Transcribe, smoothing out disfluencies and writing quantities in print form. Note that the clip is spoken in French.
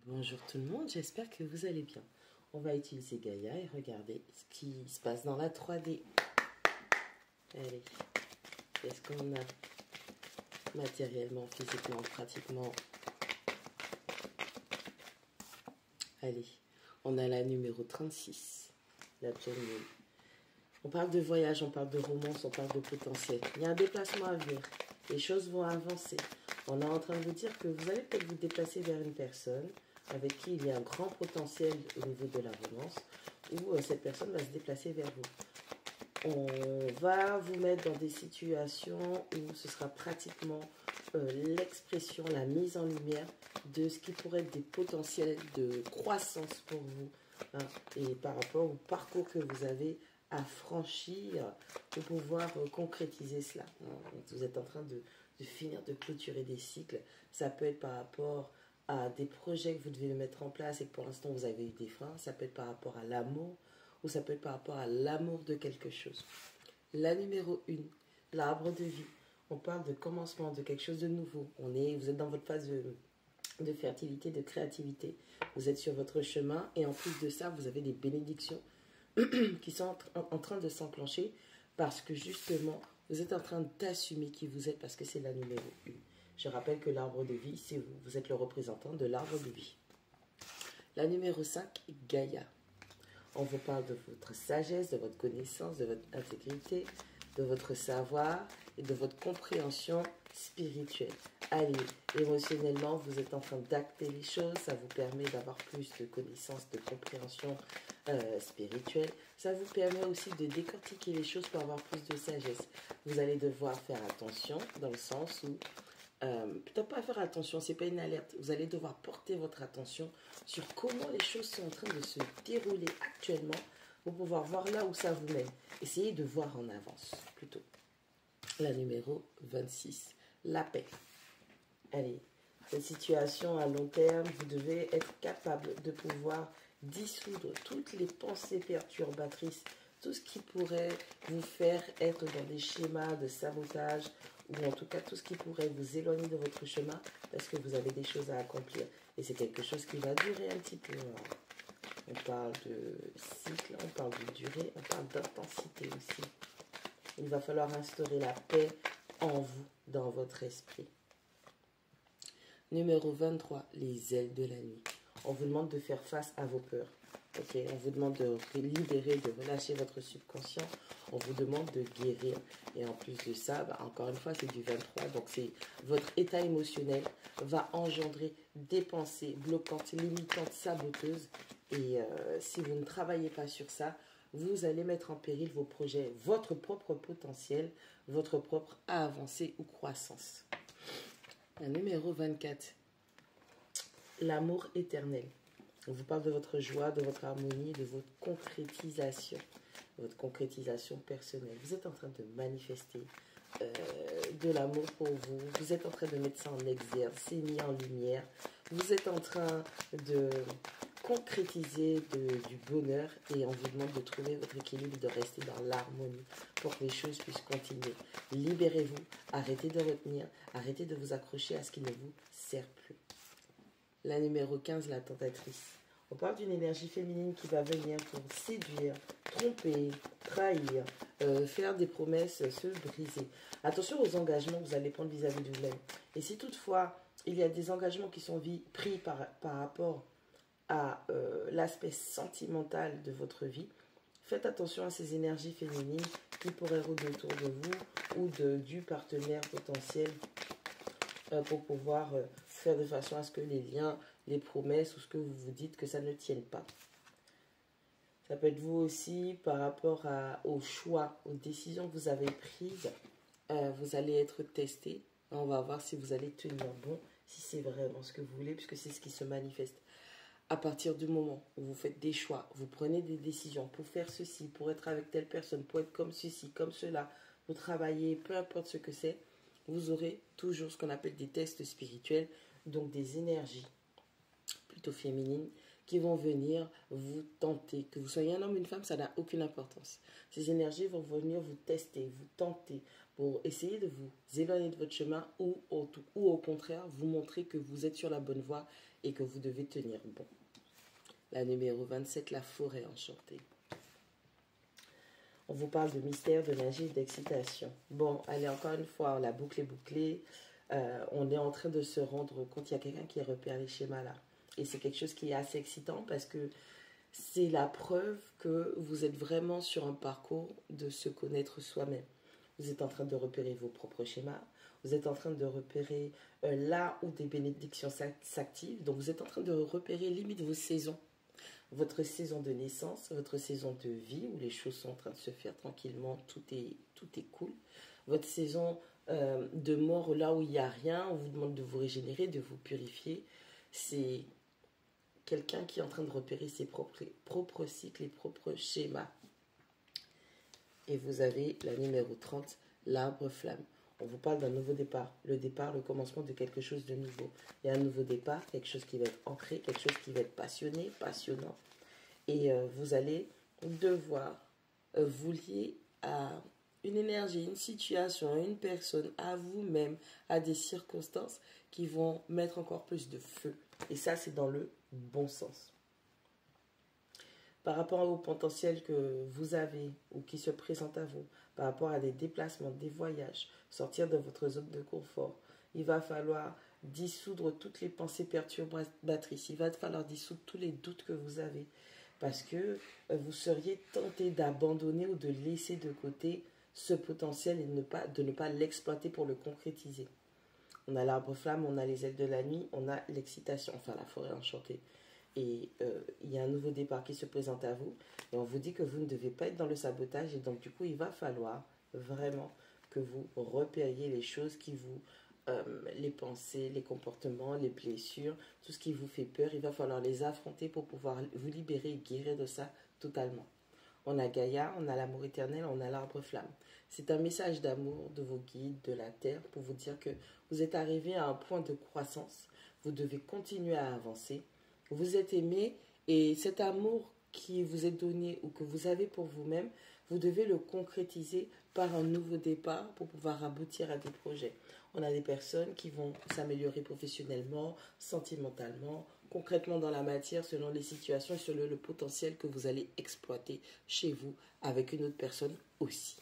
Bonjour tout le monde, j'espère que vous allez bien. On va utiliser Gaïa et regarder ce qui se passe dans la 3D. Allez, qu'est-ce qu'on a matériellement, physiquement, pratiquement? Allez, on a la numéro 36, la pleine lune. On parle de voyage, on parle de romance, on parle de potentiel. Il y a un déplacement à venir, les choses vont avancer. On est en train de vous dire que vous allez peut-être vous déplacer vers une personne avec qui il y a un grand potentiel au niveau de la romance, ou cette personne va se déplacer vers vous. On va vous mettre dans des situations où ce sera pratiquement l'expression, la mise en lumière de ce qui pourrait être des potentiels de croissance pour vous, hein, et par rapport au parcours que vous avez à franchir pour pouvoir concrétiser cela. Vous êtes en train de finir de clôturer des cycles. Ça peut être par rapport à des projets que vous devez mettre en place et que pour l'instant vous avez eu des freins. Ça peut être par rapport à l'amour ou ça peut être par rapport à l'amour de quelque chose. La numéro 1, l'arbre de vie. On parle de commencement, de quelque chose de nouveau. Vous êtes dans votre phase de fertilité, de créativité. Vous êtes sur votre chemin et en plus de ça, vous avez des bénédictions qui sont en train de s'enclencher parce que justement, vous êtes en train d'assumer qui vous êtes parce que c'est la numéro 1. Je rappelle que l'arbre de vie, c'est vous. Vous êtes le représentant de l'arbre de vie. La numéro 5, Gaïa. On vous parle de votre sagesse, de votre connaissance, de votre intégrité, de votre savoir et de votre compréhension spirituelle. Allez, émotionnellement, vous êtes en train d'acter les choses. Ça vous permet d'avoir plus de connaissances, de compréhension spirituelle. Ça vous permet aussi de décortiquer les choses pour avoir plus de sagesse. Vous allez devoir faire attention dans le sens où peut-être pas faire attention, c'est pas une alerte. Vous allez devoir porter votre attention sur comment les choses sont en train de se dérouler actuellement pour pouvoir voir là où ça vous mène. Essayez de voir en avance plutôt. La numéro 26, la paix. Allez, cette situation à long terme, vous devez être capable de pouvoir dissoudre toutes les pensées perturbatrices, tout ce qui pourrait vous faire être dans des schémas de sabotage, ou en tout cas tout ce qui pourrait vous éloigner de votre chemin parce que vous avez des choses à accomplir. Et c'est quelque chose qui va durer un petit peu. On parle de cycle, on parle de durée, on parle d'intensité aussi. Il va falloir instaurer la paix en vous, dans votre esprit. Numéro 23, les ailes de la nuit. On vous demande de faire face à vos peurs. Okay, on vous demande de libérer, de relâcher votre subconscient. On vous demande de guérir. Et en plus de ça, encore une fois, c'est du 23. Donc, c'est votre état émotionnel va engendrer des pensées bloquantes, limitantes, saboteuses. Et si vous ne travaillez pas sur ça, vous allez mettre en péril vos projets, votre propre potentiel, votre propre avancée ou croissance. La numéro 24, l'amour éternel. On vous parle de votre joie, de votre harmonie, de votre concrétisation personnelle. Vous êtes en train de manifester de l'amour pour vous. Vous êtes en train de mettre ça en exergue, c'est mis en lumière. Vous êtes en train de concrétiser du bonheur et on vous demande de trouver votre équilibre, de rester dans l'harmonie pour que les choses puissent continuer. Libérez-vous, arrêtez de retenir, arrêtez de vous accrocher à ce qui ne vous sert plus. La numéro 15, la tentatrice. On parle d'une énergie féminine qui va venir pour séduire, tromper, trahir, faire des promesses, se briser. Attention aux engagements que vous allez prendre vis-à-vis de vous-même. Et si toutefois, il y a des engagements qui sont pris par rapport à l'aspect sentimental de votre vie, faites attention à ces énergies féminines qui pourraient rôder autour de vous ou du partenaire potentiel pour pouvoir faire de façon à ce que les liens, les promesses ou ce que vous vous dites que ça ne tienne pas. Ça peut être vous aussi par rapport aux choix, aux décisions que vous avez prises. Vous allez être testé. On va voir si vous allez tenir bon, si c'est vraiment ce que vous voulez, puisque c'est ce qui se manifeste. À partir du moment où vous faites des choix, vous prenez des décisions pour faire ceci, pour être avec telle personne, pour être comme ceci, comme cela, vous travaillez, peu importe ce que c'est, vous aurez toujours ce qu'on appelle des tests spirituels, donc des énergies plutôt féminines qui vont venir vous tenter. Que vous soyez un homme ou une femme, ça n'a aucune importance. Ces énergies vont venir vous tester, vous tenter pour essayer de vous éloigner de votre chemin ou au contraire vous montrer que vous êtes sur la bonne voie et que vous devez tenir bon. La numéro 27, la forêt enchantée. On vous parle de mystère, de magie et d'excitation. Bon, allez, encore une fois, la boucle est bouclée. On est en train de se rendre compte, il y a quelqu'un qui repère les schémas là. Et c'est quelque chose qui est assez excitant parce que c'est la preuve que vous êtes vraiment sur un parcours de se connaître soi-même. Vous êtes en train de repérer vos propres schémas. Vous êtes en train de repérer là où des bénédictions s'activent. Donc vous êtes en train de repérer limite vos saisons. Votre saison de naissance, votre saison de vie où les choses sont en train de se faire tranquillement, tout est cool. Votre saison de mort là où il n'y a rien, on vous demande de vous régénérer, de vous purifier. C'est quelqu'un qui est en train de repérer ses propres cycles et propres schémas. Et vous avez la numéro 30, l'arbre flamme. On vous parle d'un nouveau départ. Le départ, le commencement de quelque chose de nouveau. Il y a un nouveau départ, quelque chose qui va être ancré, quelque chose qui va être passionné, passionnant. Et vous allez devoir vous lier à une énergie, une situation, à une personne, à vous-même, à des circonstances qui vont mettre encore plus de feu. Et ça, c'est dans le bon sens. Par rapport au potentiel que vous avez ou qui se présente à vous, par rapport à des déplacements, des voyages, sortir de votre zone de confort, il va falloir dissoudre toutes les pensées perturbatrices. Il va falloir dissoudre tous les doutes que vous avez. Parce que vous seriez tenté d'abandonner ou de laisser de côté ce potentiel et de ne pas l'exploiter pour le concrétiser. On a l'arbre flamme, on a les ailes de la nuit, on a l'excitation, enfin la forêt enchantée. Et il y a un nouveau départ qui se présente à vous. Et on vous dit que vous ne devez pas être dans le sabotage. Et donc, du coup, il va falloir vraiment que vous repériez les choses qui vous... les pensées, les comportements, les blessures, tout ce qui vous fait peur. Il va falloir les affronter pour pouvoir vous libérer et guérir de ça totalement. On a Gaïa, on a l'amour éternel, on a l'arbre flamme. C'est un message d'amour de vos guides, de la terre, pour vous dire que vous êtes arrivé à un point de croissance. Vous devez continuer à avancer. Vous êtes aimé et cet amour qui vous est donné ou que vous avez pour vous-même, vous devez le concrétiser par un nouveau départ pour pouvoir aboutir à des projets. On a des personnes qui vont s'améliorer professionnellement, sentimentalement, concrètement dans la matière, selon les situations et selon le potentiel que vous allez exploiter chez vous avec une autre personne aussi.